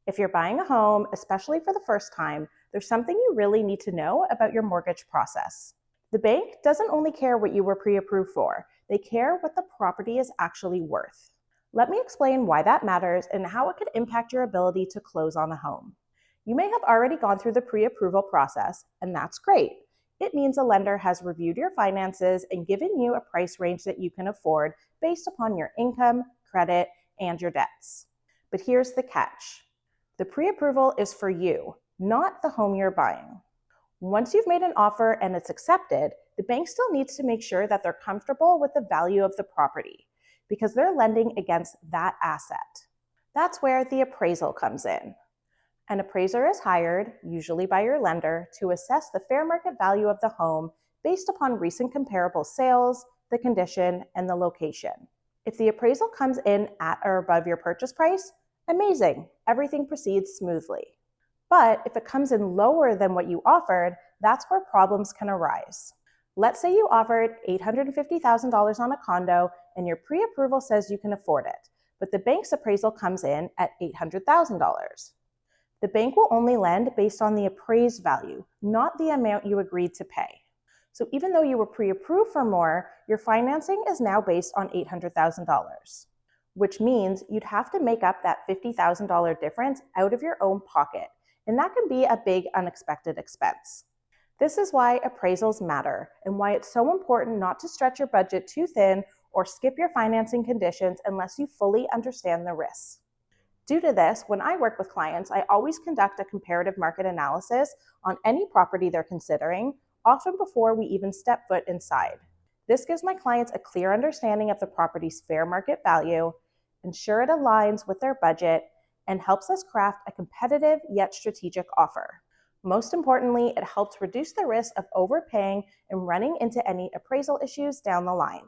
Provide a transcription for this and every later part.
If you're buying a home, especially for the first time, there's something you really need to know about your mortgage process. The bank doesn't only care what you were pre-approved for, they care what the property is actually worth. Let me explain why that matters and how it could impact your ability to close on a home. You may have already gone through the pre-approval process, and that's great. It means a lender has reviewed your finances and given you a price range that you can afford based upon your income, credit, and your debts. But here's the catch. The pre-approval is for you, not the home you're buying. Once you've made an offer and it's accepted, the bank still needs to make sure that they're comfortable with the value of the property because they're lending against that asset. That's where the appraisal comes in. An appraiser is hired, usually by your lender, to assess the fair market value of the home based upon recent comparable sales, the condition, and the location. If the appraisal comes in at or above your purchase price, amazing, everything proceeds smoothly. But if it comes in lower than what you offered, that's where problems can arise. Let's say you offered $850,000 on a condo and your pre-approval says you can afford it, but the bank's appraisal comes in at $800,000. The bank will only lend based on the appraised value, not the amount you agreed to pay. So even though you were pre-approved for more, your financing is now based on $800,000, which means you'd have to make up that $50,000 difference out of your own pocket, and that can be a big unexpected expense. This is why appraisals matter and why it's so important not to stretch your budget too thin or skip your financing conditions unless you fully understand the risks. Due to this, when I work with clients, I always conduct a comparative market analysis on any property they're considering, often before we even step foot inside. This gives my clients a clear understanding of the property's fair market value, ensure it aligns with their budget, and helps us craft a competitive yet strategic offer. Most importantly, it helps reduce the risk of overpaying and running into any appraisal issues down the line.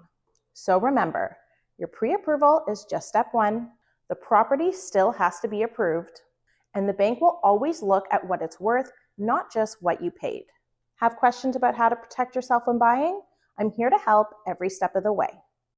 So remember, your pre-approval is just step one. The property still has to be approved, and the bank will always look at what it's worth, not just what you paid. Have questions about how to protect yourself when buying? I'm here to help every step of the way.